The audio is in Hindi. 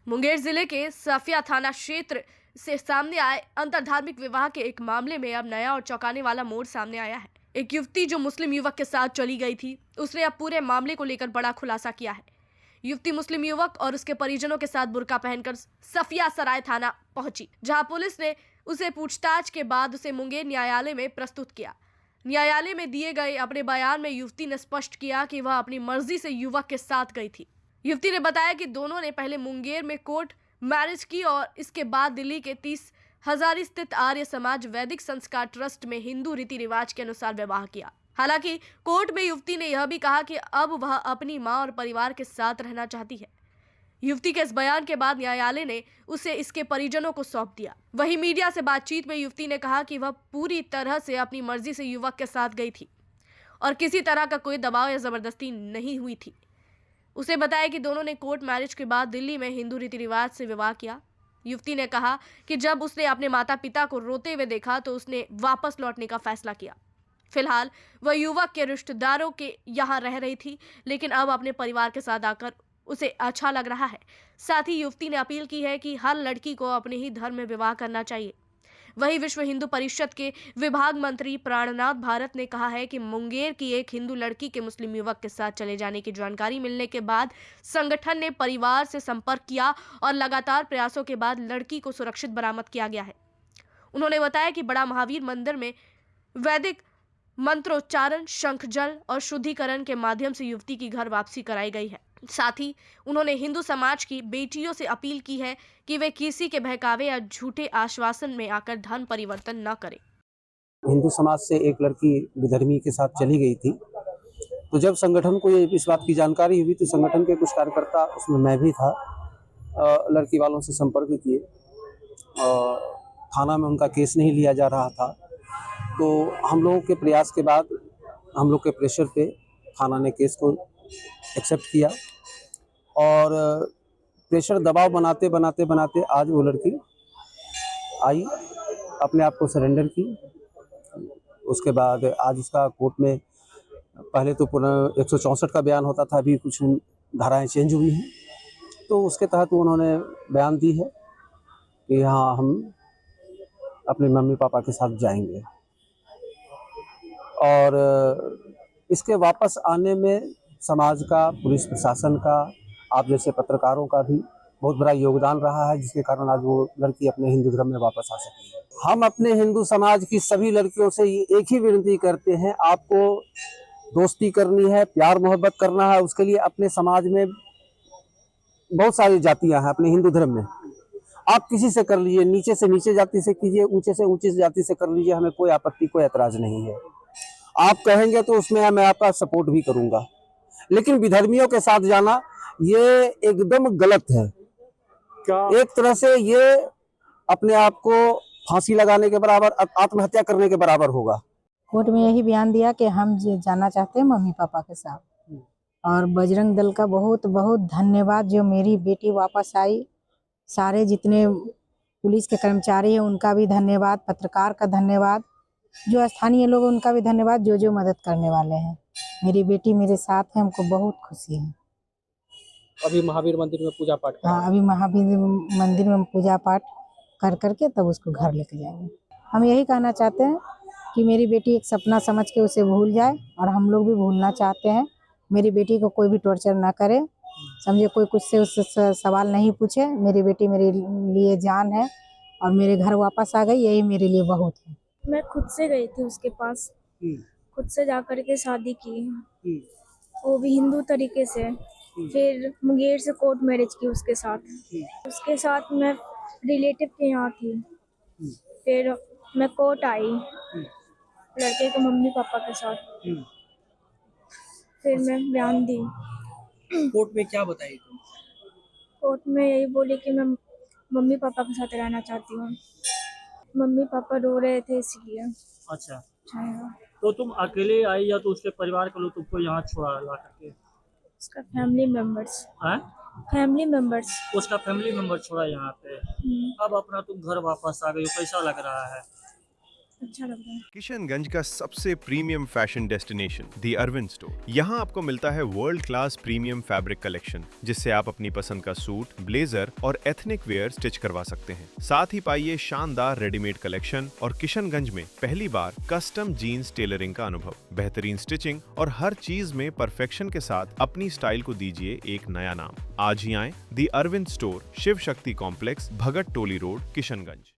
मुंगेर जिले के सफिया थाना क्षेत्र से सामने आए अंतरधार्मिक विवाह के एक मामले में अब नया और चौंकाने वाला मोड़ सामने आया है। एक युवती जो मुस्लिम युवक के साथ चली गई थी, उसने अब पूरे मामले को लेकर बड़ा खुलासा किया है। युवती मुस्लिम युवक और उसके परिजनों के साथ बुर्का पहनकर सफिया सराय थाना पहुंची, जहां पुलिस ने उसे पूछताछ के बाद उसे मुंगेर न्यायालय में प्रस्तुत किया। न्यायालय में दिए गए अपने बयान में युवती ने स्पष्ट किया कि वह अपनी मर्जी से युवक के साथ गई थी। युवती ने बताया कि दोनों ने पहले मुंगेर में कोर्ट मैरिज की और इसके बाद दिल्ली के 30,000 स्थित आर्य समाज वैदिक संस्कार ट्रस्ट में हिंदू रीति रिवाज के अनुसार विवाह किया। हालांकि कोर्ट में युवती ने यह भी कहा कि अब वह अपनी मां और परिवार के साथ रहना चाहती है। युवती के इस बयान के बाद न्यायालय ने उसे इसके परिजनों को सौंप दिया। वहीं मीडिया से बातचीत में युवती ने कहा कि वह पूरी तरह से अपनी मर्जी से युवक के साथ गई थी और किसी तरह का कोई दबाव या जबरदस्ती नहीं हुई थी। उसे बताया कि दोनों ने कोर्ट मैरिज के बाद दिल्ली में हिंदू रीति रिवाज से विवाह किया। युवती ने कहा कि जब उसने अपने माता पिता को रोते हुए देखा तो उसने वापस लौटने का फैसला किया। फिलहाल वह युवक के रिश्तेदारों के यहाँ रह रही थी, लेकिन अब अपने परिवार के साथ आकर उसे अच्छा लग रहा है। साथ ही युवती ने अपील की है कि हर लड़की को अपने ही धर्म में विवाह करना चाहिए। वहीं विश्व हिंदू परिषद के विभाग मंत्री प्राणनाथ भारत ने कहा है कि मुंगेर की एक हिंदू लड़की के मुस्लिम युवक के साथ चले जाने की जानकारी मिलने के बाद संगठन ने परिवार से संपर्क किया और लगातार प्रयासों के बाद लड़की को सुरक्षित बरामद किया गया है। उन्होंने बताया कि बड़ा महावीर मंदिर में वैदिक मंत्रोच्चारण, शंख जल और शुद्धिकरण के माध्यम से युवती की घर वापसी कराई गई है। साथ ही उन्होंने हिंदू समाज की बेटियों से अपील की है कि वे किसी के बहकावे या झूठे आश्वासन में आकर धर्म परिवर्तन न करें। हिंदू समाज से एक लड़की विधर्मी के साथ चली गई थी, तो जब संगठन को ये इस बात की जानकारी हुई तो संगठन के कुछ कार्यकर्ता, उसमें मैं भी था, लड़की वालों से संपर्क किए। थाना में उनका केस नहीं लिया जा रहा था, तो हम लोगों के प्रयास के बाद, हम लोग के प्रेशर पे थाना ने केस को एक्सेप्ट किया और प्रेशर दबाव बनाते बनाते बनाते आज वो लड़की आई, अपने आप को सरेंडर की। उसके बाद आज उसका कोर्ट में, पहले तो पुनः 164 का बयान होता था, अभी कुछ धाराएं चेंज हुई हैं, तो उसके तहत उन्होंने बयान दी है कि हाँ, हम अपने मम्मी पापा के साथ जाएंगे। और इसके वापस आने में समाज का, पुलिस प्रशासन का, आप जैसे पत्रकारों का भी बहुत बड़ा योगदान रहा है, जिसके कारण आज वो लड़की अपने हिंदू धर्म में वापस आ सकी है। हम अपने हिंदू समाज की सभी लड़कियों से एक ही विनती करते हैं, आपको दोस्ती करनी है, प्यार मोहब्बत करना है, उसके लिए अपने समाज में बहुत सारी जातियां हैं, अपने हिंदू धर्म में आप किसी से कर लीजिए, नीचे से नीचे जाति से कीजिए, ऊंचे से ऊंची जाति से कर लीजिए, हमें कोई आपत्ति, कोई ऐतराज नहीं है। आप कहेंगे तो उसमें मैं आपका सपोर्ट भी करूंगा, लेकिन विधर्मियों के साथ जाना ये एकदम गलत है। क्या एक तरह से ये अपने आप को फांसी लगाने के बराबर, आत्महत्या करने के बराबर होगा। कोर्ट में यही बयान दिया कि हम जाना चाहते हैं मम्मी पापा के साथ, और बजरंग दल का बहुत बहुत धन्यवाद, जो मेरी बेटी वापस आई। सारे जितने पुलिस के कर्मचारी हैं उनका भी धन्यवाद, पत्रकार का धन्यवाद, जो स्थानीय लोग उनका भी धन्यवाद, जो मदद करने वाले हैं। मेरी बेटी मेरे साथ है, हमको बहुत खुशी है। अभी महावीर मंदिर में पूजा पाठ, हाँ, अभी महावीर मंदिर में पूजा पाठ कर करके तब उसको घर लेके जाएंगे। हम यही कहना चाहते हैं कि मेरी बेटी एक सपना समझ के उसे भूल जाए, और हम लोग भी भूलना चाहते हैं। मेरी बेटी को कोई भी टॉर्चर ना करे, समझे, कोई कुछ से उससे सवाल नहीं पूछे। मेरी बेटी मेरे लिए जान है, और मेरे घर वापस आ गई, यही मेरे लिए बहुत है। मैं खुद से गई थी उसके पास, खुद से जा कर के शादी की, वो भी हिंदू तरीके से। फिर मुंगेर से कोर्ट मैरिज की उसके साथ मैं रिलेटिव के यहाँ थी। फिर मैं कोर्ट आई लड़के के मम्मी पापा के साथ, फिर मैं बयान दी। कोर्ट में क्या बताई तुम? कोर्ट में यही बोली कि मैं मम्मी पापा के साथ रहना चाहती हूँ। मम्मी पापा रो रहे थे इसलिए। अच्छा, हाँ। तो तुम अकेले आई या तो उसके परिवार के लोग तुमको यहाँ छोड़ा ला करके? उसका फैमिली मेंबर्स। हैं? Family members. उसका फैमिली मेंबर छोड़ा यहाँ पे। अब अपना तुम घर वापस आ गई हो, कैसा लग रहा है? अच्छा लग रहा है। किशनगंज का सबसे प्रीमियम फैशन डेस्टिनेशन दी अरविंद स्टोर। यहाँ आपको मिलता है world class premium fabric collection, जिससे आप अपनी पसंद का सूट, ब्लेजर और एथनिक वेयर स्टिच करवा सकते हैं। साथ ही पाइए शानदार रेडीमेड कलेक्शन और किशनगंज में पहली बार कस्टम जीन्स टेलरिंग का अनुभव। बेहतरीन स्टिचिंग और हर चीज में परफेक्शन के साथ अपनी स्टाइल को दीजिए एक नया नाम। आज ही आए दी अरविंद स्टोर, शिव शक्ति कॉम्प्लेक्स, भगत टोली रोड, किशनगंज।